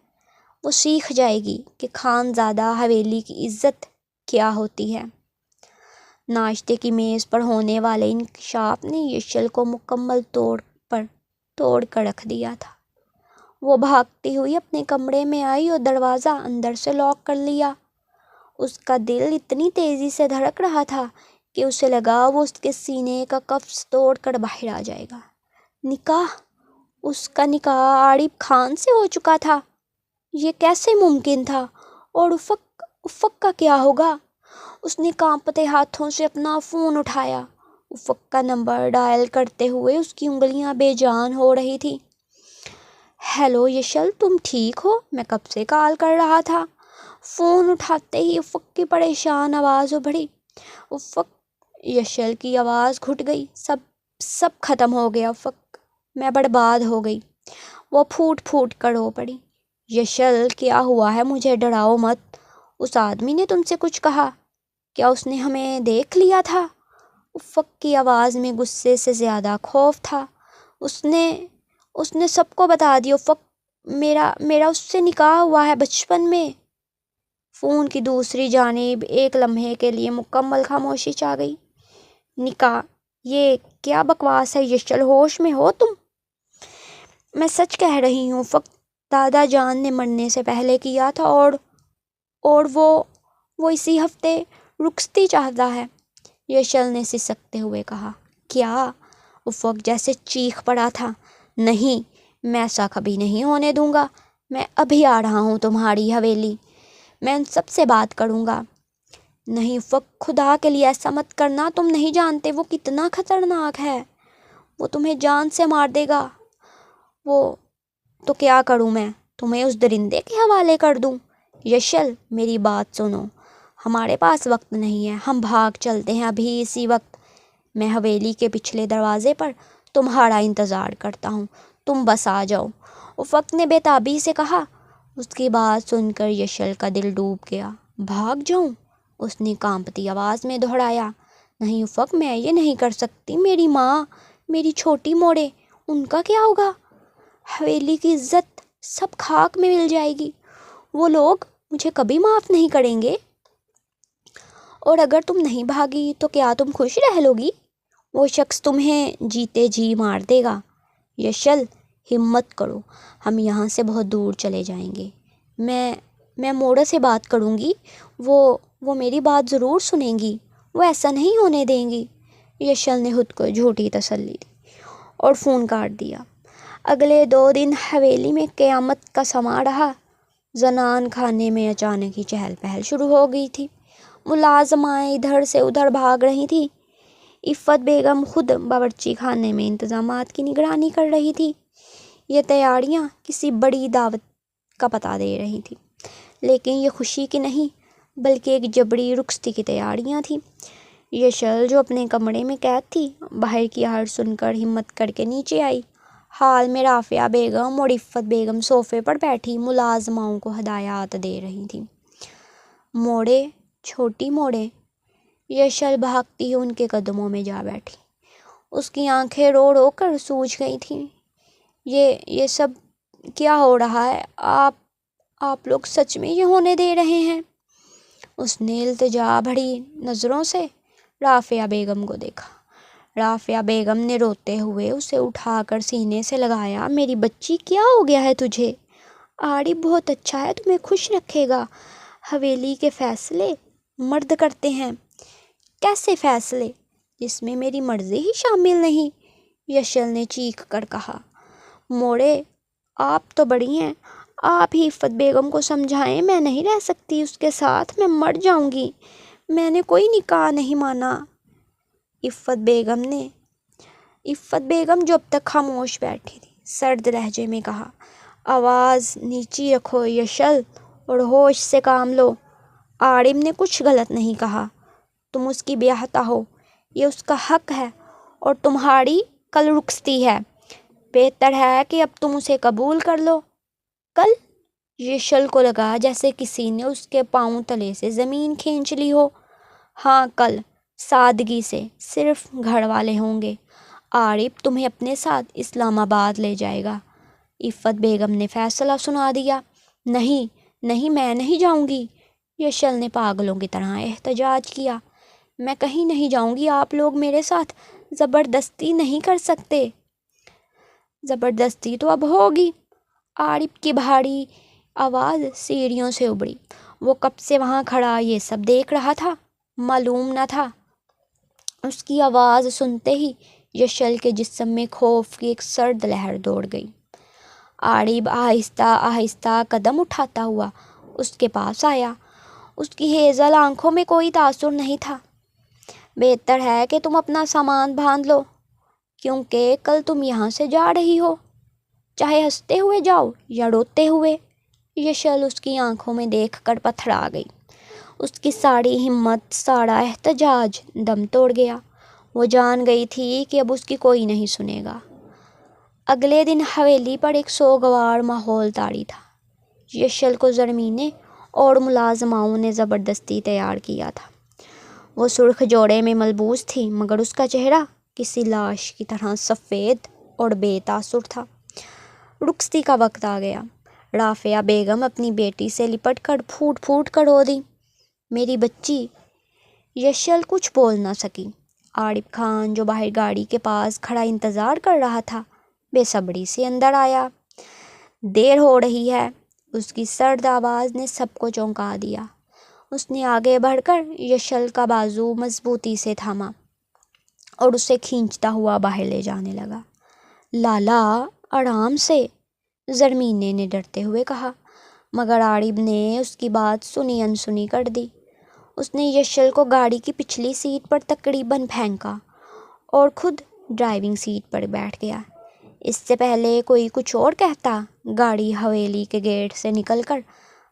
وہ سیکھ جائے گی کہ خانزادہ حویلی کی عزت کیا ہوتی ہے۔ ناشتے کی میز پر ہونے والے انکشاف نے یشل کو مکمل طور پر توڑ کر رکھ دیا تھا۔ وہ بھاگتی ہوئی اپنے کمرے میں آئی اور دروازہ اندر سے لاک کر لیا۔ اس کا دل اتنی تیزی سے دھڑک رہا تھا کہ اسے لگا وہ اس کے سینے کا قفس توڑ کر باہر آ جائے گا۔ نکاح! اس کا نکاح عارف خان سے ہو چکا تھا۔ یہ کیسے ممکن تھا؟ اور افق کا کیا ہوگا؟ اس نے کانپتے ہاتھوں سے اپنا فون اٹھایا۔ افق کا نمبر ڈائل کرتے ہوئے اس کی انگلیاں بے جان ہو رہی تھی۔ ہیلو یشل، تم ٹھیک ہو؟ میں کب سے کال کر رہا تھا۔ فون اٹھاتے ہی افق کی پریشان آواز ابھری۔ افق! یشل کی آواز گھٹ گئی۔ سب ختم ہو گیا افق، میں برباد ہو گئی۔ وہ پھوٹ پھوٹ کر رو پڑی۔ یشل کیا ہوا ہے؟ مجھے ڈراؤ مت۔ اس آدمی نے تم سے کچھ کہا؟ کیا اس نے ہمیں دیکھ لیا تھا؟ افق کی آواز میں غصے سے زیادہ خوف تھا۔ اس نے سب کو بتا دیا افق، میرا اس سے نکاح ہوا ہے بچپن میں۔ فون کی دوسری جانب ایک لمحے کے لیے مکمل خاموشی چھا گئی۔ نکاح؟ یہ کیا بکواس ہے یشل، ہوش میں ہو تم؟ میں سچ کہہ رہی ہوں افق، دادا جان نے مرنے سے پہلے کیا تھا، اور وہ اسی ہفتے رخصتی چاہتا ہے، یشل نے سسکتے ہوئے کہا۔ کیا؟ افق جیسے چیخ پڑا تھا۔ نہیں، میں ایسا کبھی نہیں ہونے دوں گا۔ میں ابھی آ رہا ہوں تمہاری حویلی، میں ان سب سے بات کروں گا۔ نہیں افق، خدا کے لیے ایسا مت کرنا، تم نہیں جانتے وہ کتنا خطرناک ہے، وہ تمہیں جان سے مار دے گا۔ تو کیا کروں میں؟ تمہیں اس درندے کے حوالے کر دوں؟ یشل میری بات سنو، ہمارے پاس وقت نہیں ہے، ہم بھاگ چلتے ہیں ابھی اسی وقت۔ میں حویلی کے پچھلے دروازے پر تمہارا انتظار کرتا ہوں، تم بس آ جاؤ، افق نے بے تابی سے کہا۔ اس کی بات سن کر یشل کا دل ڈوب گیا۔ بھاگ جاؤں؟ اس نے کانپتی آواز میں دہرایا۔ نہیں افق، میں یہ نہیں کر سکتی، میری ماں، میری چھوٹی موڑے، ان کا کیا ہوگا؟ حویلی کی عزت سب خاک میں مل جائے گی، وہ لوگ مجھے کبھی معاف نہیں کریں گے۔ اور اگر تم نہیں بھاگی تو کیا تم خوش رہ لوگی؟ وہ شخص تمہیں جیتے جی مار دے گا۔ یشل ہمت کرو، ہم یہاں سے بہت دور چلے جائیں گے، میں موڑا سے بات کروں گی، وہ میری بات ضرور سنیں گی، وہ ایسا نہیں ہونے دیں گی۔ یشل نے خود کو جھوٹی تسلی دی اور فون کاٹ دیا۔ اگلے 2 دن حویلی میں قیامت کا سما رہا۔ زنان خانے میں اچانک ہی چہل پہل شروع ہو گئی تھی، ملازمائیں ادھر سے ادھر بھاگ رہی تھیں۔ عفت بیگم خود باورچی خانے میں انتظامات کی نگرانی کر رہی تھی۔ یہ تیاریاں کسی بڑی دعوت کا پتہ دے رہی تھیں، لیکن یہ خوشی کی نہیں بلکہ ایک جبری رخصتی کی تیاریاں تھیں۔ یشل جو اپنے کمرے میں قید تھی، باہر کی آہٹ سن کر ہمت کر کے نیچے آئی۔ حال میں رافعہ بیگم اور عفت بیگم صوفے پر بیٹھی ملازماؤں کو ہدایات دے رہی تھیں۔ موڑے، چھوٹی موڑے، یشل بھاگتی ان کے قدموں میں جا بیٹھی۔ اس کی آنکھیں رو رو کر سوج گئی تھیں۔ یہ سب کیا ہو رہا ہے؟ آپ لوگ سچ میں یہ ہونے دے رہے ہیں؟ اس نے التجا بھری نظروں سے رافعہ بیگم کو دیکھا۔ رافعہ بیگم نے روتے ہوئے اسے اٹھا کر سینے سے لگایا۔ میری بچی، کیا ہو گیا ہے تجھے؟ عارف بہت اچھا ہے، تمہیں خوش رکھے گا۔ حویلی کے فیصلے مرد کرتے ہیں۔ کیسے فیصلے جس میں میری مرضی ہی شامل نہیں؟ یشل نے چیخ کر کہا۔ موڑے، آپ تو بڑی ہیں، آپ ہی عفت بیگم کو سمجھائیں، میں نہیں رہ سکتی اس کے ساتھ، میں مر جاؤں گی، میں نے کوئی نکاح نہیں مانا۔ عفت بیگم جو اب تک خاموش بیٹھی تھی، سرد لہجے میں کہا۔ آواز نیچی رکھو یشل اور ہوش سے کام لو، عارف نے کچھ غلط نہیں کہا، تم اس کی بیاہتا ہو، یہ اس کا حق ہے، اور تمہاری کل رخصتی ہے، بہتر ہے کہ اب تم اسے قبول کر لو۔ کل؟ یشل کو لگا جیسے کسی نے اس کے پاؤں تلے سے زمین کھینچ لی ہو۔ ہاں کل، سادگی سے، صرف گھر والے ہوں گے، عارف تمہیں اپنے ساتھ اسلام آباد لے جائے گا۔ عفت بیگم نے فیصلہ سنا دیا۔ نہیں، میں نہیں جاؤں گی، یشل نے پاگلوں کی طرح احتجاج کیا۔ میں کہیں نہیں جاؤں گی، آپ لوگ میرے ساتھ زبردستی نہیں کر سکتے۔ زبردستی تو اب ہوگی۔ عارف کی بھاری آواز سیڑھیوں سے ابھری۔ وہ کب سے وہاں کھڑا یہ سب دیکھ رہا تھا، معلوم نہ تھا۔ اس کی آواز سنتے ہی یشل کے جسم میں خوف کی ایک سرد لہر دوڑ گئی۔ عارف آہستہ آہستہ قدم اٹھاتا ہوا اس کے پاس آیا۔ اس کی ہیزل آنکھوں میں کوئی تاثر نہیں تھا۔ بہتر ہے کہ تم اپنا سامان باندھ لو، کیونکہ کل تم یہاں سے جا رہی ہو، چاہے ہنستے ہوئے جاؤ یا روتے ہوئے۔ یشل اس کی آنکھوں میں دیکھ کر پتھرا گئی۔ اس کی ساری ہمت، سارا احتجاج دم توڑ گیا۔ وہ جان گئی تھی کہ اب اس کی کوئی نہیں سنے گا۔ اگلے دن حویلی پر ایک سوگوار ماحول طاری تھا۔ یشل کو زرمینے اور ملازماؤں نے زبردستی تیار کیا تھا۔ وہ سرخ جوڑے میں ملبوس تھی، مگر اس کا چہرہ کسی لاش کی طرح سفید اور بے تاثر تھا۔ رخصتی کا وقت آ گیا۔ رافعہ بیگم اپنی بیٹی سے لپٹ کر پھوٹ پھوٹ کر رو دی۔ میری بچی! یشل کچھ بول نہ سکی۔ عارف خان جو باہر گاڑی کے پاس کھڑا انتظار کر رہا تھا، بے صبری سے اندر آیا۔ دیر ہو رہی ہے، اس کی سرد آواز نے سب کو چونکا دیا۔ اس نے آگے بڑھ کر یشل کا بازو مضبوطی سے تھاما اور اسے کھینچتا ہوا باہر لے جانے لگا۔ لالا، آرام سے، زرمینے نے ڈرتے ہوئے کہا، مگر عارف نے اس کی بات سنی انسنی کر دی۔ اس نے یشل کو گاڑی کی پچھلی سیٹ پر تقریباً پھینکا اور خود ڈرائیونگ سیٹ پر بیٹھ گیا۔ اس سے پہلے کوئی کچھ اور کہتا، گاڑی حویلی کے گیٹ سے نکل کر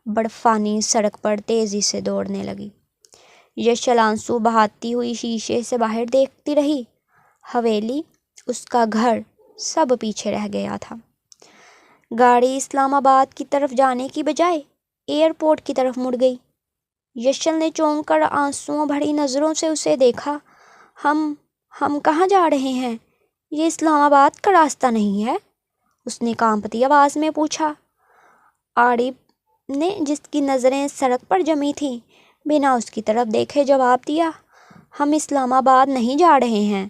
برفانی سڑک پر تیزی سے دوڑنے لگی۔ یشل آنسو بہاتی ہوئی شیشے سے باہر دیکھتی رہی۔ حویلی، اس کا گھر، سب پیچھے رہ گیا تھا۔ گاڑی اسلام آباد کی طرف جانے کی بجائے ایئرپورٹ کی طرف مڑ گئی۔ یشل نے چونک کر آنسوؤں بھری نظروں سے اسے دیکھا۔ ہم کہاں جا رہے ہیں؟ یہ اسلام آباد کا راستہ نہیں ہے، اس نے کانپتی آواز میں پوچھا۔ عارف نے، جس کی نظریں سڑک پر جمی تھیں، بنا اس کی طرف دیکھے جواب دیا، ہم اسلام آباد نہیں جا رہے ہیں۔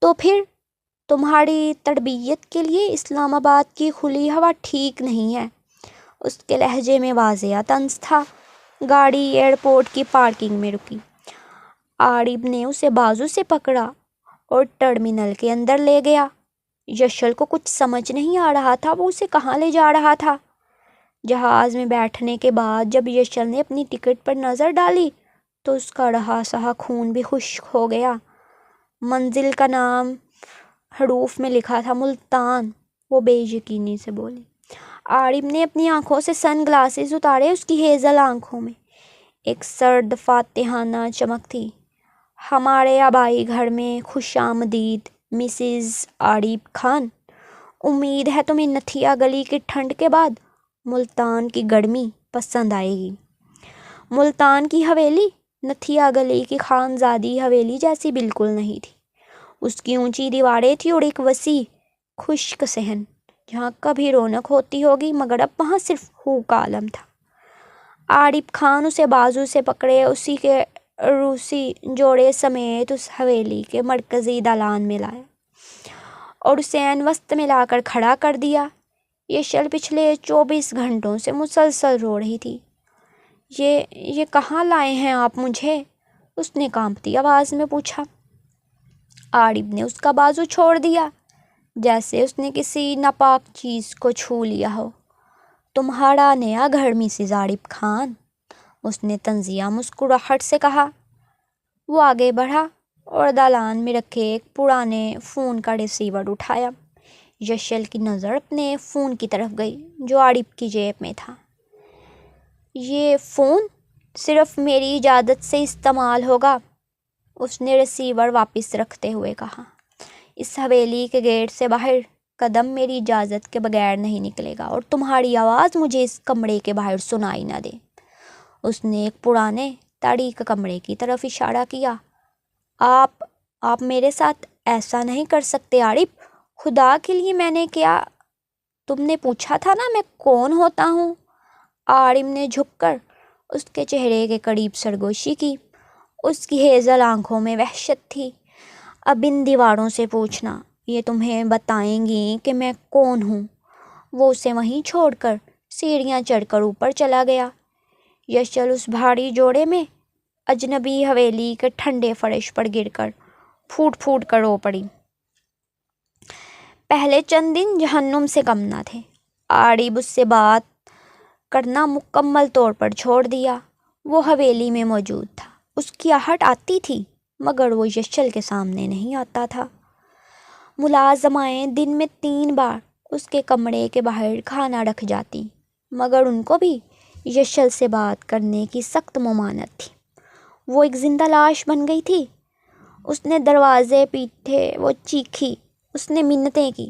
تو پھر؟ تمہاری تربیت کے لیے اسلام آباد کی کھلی ہوا ٹھیک نہیں ہے، اس کے لہجے میں واضح طنز تھا۔ گاڑی ایئرپورٹ کی پارکنگ میں رکی۔ عارف نے اسے بازو سے پکڑا اور ٹرمینل کے اندر لے گیا۔ یشل کو کچھ سمجھ نہیں آ رہا تھا وہ اسے کہاں لے جا رہا تھا۔ جہاز میں بیٹھنے کے بعد جب یشل نے اپنی ٹکٹ پر نظر ڈالی تو اس کا رہا سہا خون بھی خشک ہو گیا۔ منزل کا نام حروف میں لکھا تھا، ملتان، وہ بے یقینی سے بولی۔ عارف نے اپنی آنکھوں سے سن گلاسز اتارے۔ اس کی ہیزل آنکھوں میں ایک سرد فاتحانہ چمک تھی۔ ہمارے آبائی گھر میں خوش آمدید مسز عارف خان۔ امید ہے تمہیں نتھیا گلی کی ٹھنڈ کے بعد ملتان کی گرمی پسند آئے گی۔ ملتان کی حویلی نتھیا گلی کی خانزادی حویلی جیسی بالکل نہیں تھی۔ اس کی اونچی دیواریں تھیں اور ایک وسیع خشک صحن جہاں کبھی رونق ہوتی ہوگی، مگر اب وہاں صرف ہو کا عالم تھا۔ عارف خان اسے بازو سے پکڑے اسی کے روسی جوڑے سمیت اس حویلی کے مرکزی دالان میں لایا اور اسے عین وسط میں لا کر کھڑا کر دیا۔ یشل پچھلے 24 گھنٹوں سے مسلسل رو رہی تھی۔ یہ کہاں لائے ہیں آپ مجھے؟ اس نے کانپتی آواز میں پوچھا۔ عارف نے اس کا بازو چھوڑ دیا، جیسے اس نے کسی ناپاک چیز کو چھو لیا ہو۔ تمہارا نیا گھر مسز عارف خان، اس نے طنزیہ مسکراہٹ سے کہا۔ وہ آگے بڑھا اور دالان میں رکھے ایک پرانے فون کا ریسیور اٹھایا۔ یشل کی نظر اپنے فون کی طرف گئی جو عارف کی جیب میں تھا۔ یہ فون صرف میری اجازت سے استعمال ہوگا، اس نے ریسیور واپس رکھتے ہوئے کہا۔ اس حویلی کے گیٹ سے باہر قدم میری اجازت کے بغیر نہیں نکلے گا اور تمہاری آواز مجھے اس کمرے کے باہر سنائی نہ دے۔ اس نے ایک پرانے تاریک کمرے کی طرف اشارہ کیا۔ آپ میرے ساتھ ایسا نہیں کر سکتے عارف، خدا کے لیے میں نے کیا؟ تم نے پوچھا تھا نا میں کون ہوتا ہوں؟ عارف نے جھک کر اس کے چہرے کے قریب سرگوشی کی۔ اس کی ہیزل آنکھوں میں وحشت تھی۔ اب ان دیواروں سے پوچھنا، یہ تمہیں بتائیں گی کہ میں کون ہوں۔ وہ اسے وہیں چھوڑ کر سیڑھیاں چڑھ کر اوپر چلا گیا۔ یشل اس بھاری جوڑے میں اجنبی حویلی کے ٹھنڈے فرش پر گر کر پھوٹ پھوٹ کر رو پڑی۔ پہلے چند دن جہنم سے کم نہ تھے۔ عارف اس سے بات کرنا مکمل طور پر چھوڑ دیا۔ وہ حویلی میں موجود تھا، اس کی آہٹ آتی تھی، مگر وہ یشل کے سامنے نہیں آتا تھا۔ ملازمائیں دن میں 3 بار اس کے کمرے کے باہر کھانا رکھ جاتی، مگر ان کو بھی یشل سے بات کرنے کی سخت ممانعت تھی۔ وہ ایک زندہ لاش بن گئی تھی۔ اس نے دروازے پیٹے، وہ چیخی، اس نے منتیں کی۔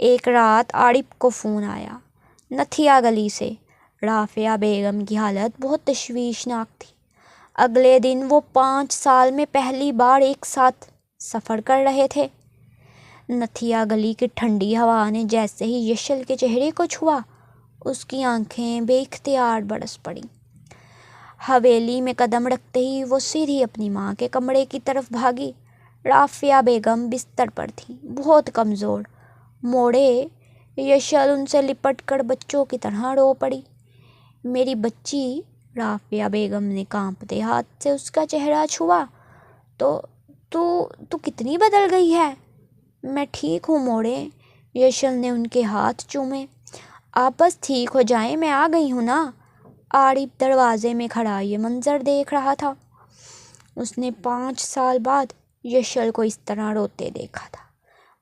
ایک رات عارف کو فون آیا نتھیا گلی سے۔ رافعہ بیگم کی حالت بہت تشویشناک تھی۔ اگلے دن وہ 5 سال میں پہلی بار ایک ساتھ سفر کر رہے تھے۔ نتھیا گلی کی ٹھنڈی ہوا نے جیسے ہی یشل کے چہرے کو چھوا، اس کی آنکھیں بے اختیار برس پڑیں۔ حویلی میں قدم رکھتے ہی وہ سیدھی اپنی ماں کے کمرے کی طرف بھاگی۔ رافعہ بیگم بستر پر تھیں، بہت کمزور، موڑے۔ یشل ان سے لپٹ کر بچوں کی طرح رو پڑی۔ میری بچی، رافعہ بیگم نے کانپتے ہاتھ سے اس کا چہرہ چھوا، تو کتنی بدل گئی ہے۔ میں ٹھیک ہوں موڑے، یشل نے ان کے ہاتھ چومے۔ آپ بس ٹھیک ہو جائیں، میں آ گئی ہوں نا۔ عارف دروازے میں کھڑا یہ منظر دیکھ رہا تھا۔ اس نے 5 سال بعد یشل کو اس طرح روتے دیکھا تھا،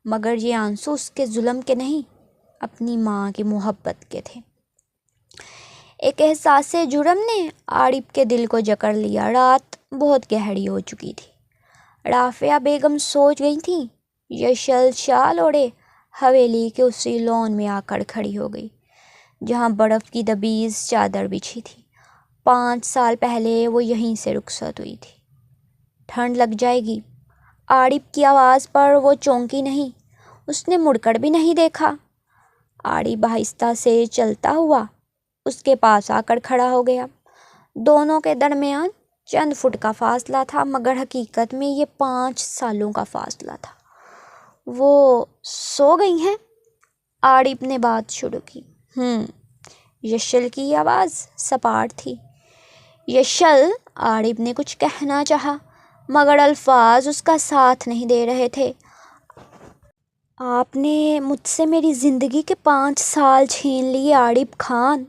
مگر یہ آنسو اس کے ظلم کے نہیں، اپنی ماں کی محبت کے تھے۔ ایک احساس جرم نے عارف کے دل کو جکڑ لیا۔ رات بہت گہری ہو چکی تھی۔ رافعہ بیگم سوچ گئی تھیں۔ یشل شال اوڑھے حویلی کے اسی لون میں آ کر کھڑی ہو گئی جہاں برف کی دبیز چادر بچھی تھی۔ 5 سال پہلے وہ یہیں سے رخصت ہوئی تھی۔ ٹھنڈ لگ جائے گی۔ عارف کی آواز پر وہ چونکی نہیں، اس نے مڑ کر بھی نہیں دیکھا۔ عارف آہستہ سے چلتا ہوا اس کے پاس آ کر کھڑا ہو گیا۔ دونوں کے درمیان چند فٹ کا فاصلہ تھا، مگر حقیقت میں یہ 5 سالوں کا فاصلہ تھا۔ وہ سو گئی ہیں؟ عارف نے بات شروع کی۔ یشل کی آواز سپاٹ تھی۔ یشل، عارف نے کچھ کہنا چاہا، مگر الفاظ اس کا ساتھ نہیں دے رہے تھے۔ آپ نے مجھ سے میری زندگی کے 5 سال چھین لیے عارف خان،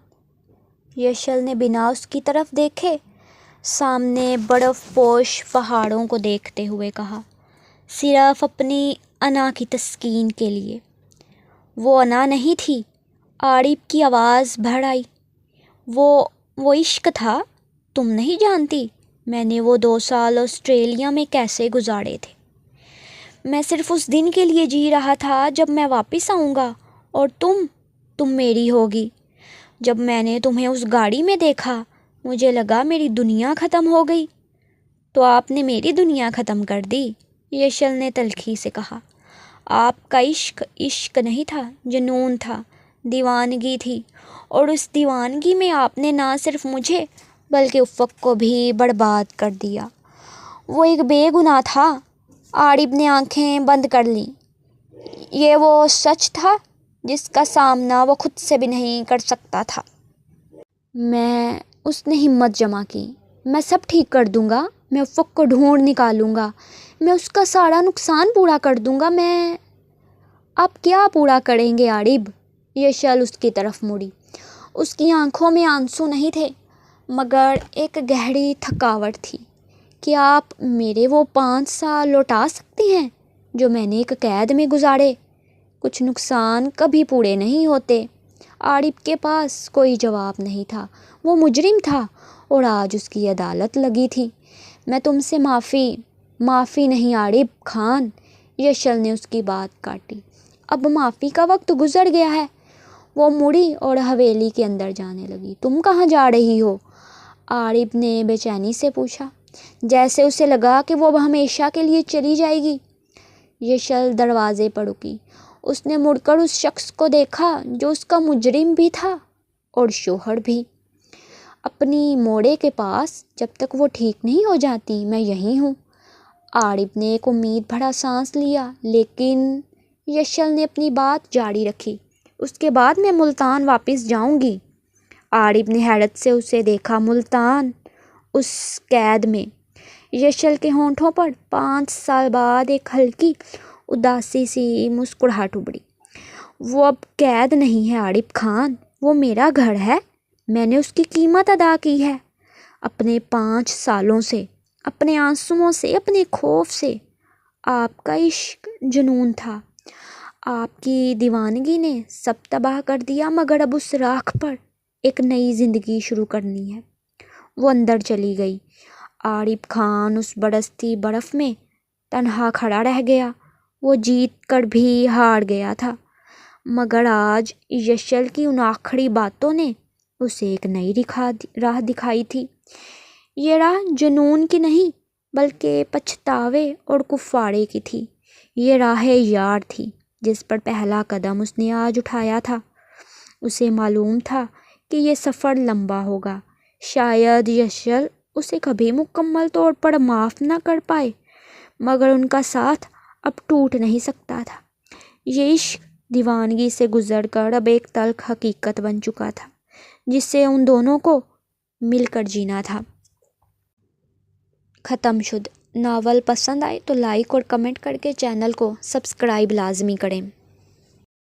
یشل نے بنا اس کی طرف دیکھے سامنے برف پوش پہاڑوں کو دیکھتے ہوئے کہا، صرف اپنی انا کی تسکین کے لیے۔ وہ انا نہیں تھی، عارف کی آواز بھر آئی، وہ عشق تھا۔ تم نہیں جانتی میں نے وہ 2 سال آسٹریلیا میں کیسے گزارے تھے۔ میں صرف اس دن کے لیے جی رہا تھا جب میں واپس آؤں گا اور تم میری ہوگی۔ جب میں نے تمہیں اس گاڑی میں دیکھا مجھے لگا میری دنیا ختم ہو گئی۔ تو آپ نے میری دنیا ختم کر دی، یشل نے تلخی سے کہا۔ آپ کا عشق نہیں تھا، جنون تھا، دیوانگی تھی، اور اس دیوانگی میں آپ نے نہ صرف مجھے بلکہ افق کو بھی برباد کر دیا۔ وہ ایک بے گناہ تھا۔ عارف نے آنکھیں بند کر لیں۔ یہ وہ سچ تھا جس کا سامنا وہ خود سے بھی نہیں کر سکتا تھا۔ اس نے ہمت جمع کی۔ میں سب ٹھیک کر دوں گا، میں افق کو ڈھونڈ نکالوں گا، میں اس کا سارا نقصان پورا کر دوں گا۔ آپ کیا پورا کریں گے عارف؟ یشل اس کی طرف مڑی۔ اس کی آنکھوں میں آنسو نہیں تھے، مگر ایک گہری تھکاوٹ تھی۔ کیا آپ میرے وہ 5 سال لوٹا سکتے ہیں جو میں نے ایک قید میں گزارے؟ کچھ نقصان کبھی پورے نہیں ہوتے۔ عارف کے پاس کوئی جواب نہیں تھا۔ وہ مجرم تھا اور آج اس کی عدالت لگی تھی۔ میں تم سے معافی نہیں عارف خان، یشل نے اس کی بات کاٹی۔ اب معافی کا وقت گزر گیا ہے۔ وہ مڑی اور حویلی کے اندر جانے لگی۔ تم کہاں جا رہی ہو؟ عارف نے بے چینی سے پوچھا، جیسے اسے لگا کہ وہ ہمیشہ کے لیے چلی جائے گی۔ یشل دروازے پر رکی۔ اس نے مڑ کر اس شخص کو دیکھا جو اس کا مجرم بھی تھا اور شوہر بھی۔ اپنی موڑے کے پاس، جب تک وہ ٹھیک نہیں ہو جاتی میں یہیں ہوں۔ عارف نے ایک امید بھرا سانس لیا، لیکن یشل نے اپنی بات جاری رکھی۔ اس کے بعد میں ملتان واپس جاؤں گی۔ عارف نے حیرت سے اسے دیکھا۔ ملتان؟ اس قید میں؟ یشل کے ہونٹوں پر 5 سال بعد ایک ہلکی اداسی سی مسکراہٹ ابھری۔ وہ اب قید نہیں ہے عارف خان، وہ میرا گھر ہے۔ میں نے اس کی قیمت ادا کی ہے، اپنے 5 سالوں سے، اپنے آنسوؤں سے، اپنے خوف سے۔ آپ کا عشق جنون تھا، آپ کی دیوانگی نے سب تباہ کر دیا، مگر اب اس راکھ پر ایک نئی زندگی شروع کرنی ہے۔ وہ اندر چلی گئی۔ عارف خان اس برستی برف میں تنہا کھڑا رہ گیا۔ وہ جیت کر بھی ہار گیا تھا، مگر آج یشل کی ان آخری باتوں نے اسے ایک نئی راہ دکھائی تھی۔ یہ راہ جنون کی نہیں بلکہ پچھتاوے اور کفارے کی تھی۔ یہ راہ یار تھی جس پر پہلا قدم اس نے آج اٹھایا تھا۔ اسے معلوم تھا کہ یہ سفر لمبا ہوگا، شاید یشل اسے کبھی مکمل طور پر معاف نہ کر پائے، مگر ان کا ساتھ اب ٹوٹ نہیں سکتا تھا۔ یہ عشق دیوانگی سے گزر کر اب ایک تلخ حقیقت بن چکا تھا جس سے ان دونوں کو مل کر جینا تھا۔ ختم شد۔ ناول پسند آئے تو لائک اور کمنٹ کر کے چینل کو سبسکرائب لازمی کریں۔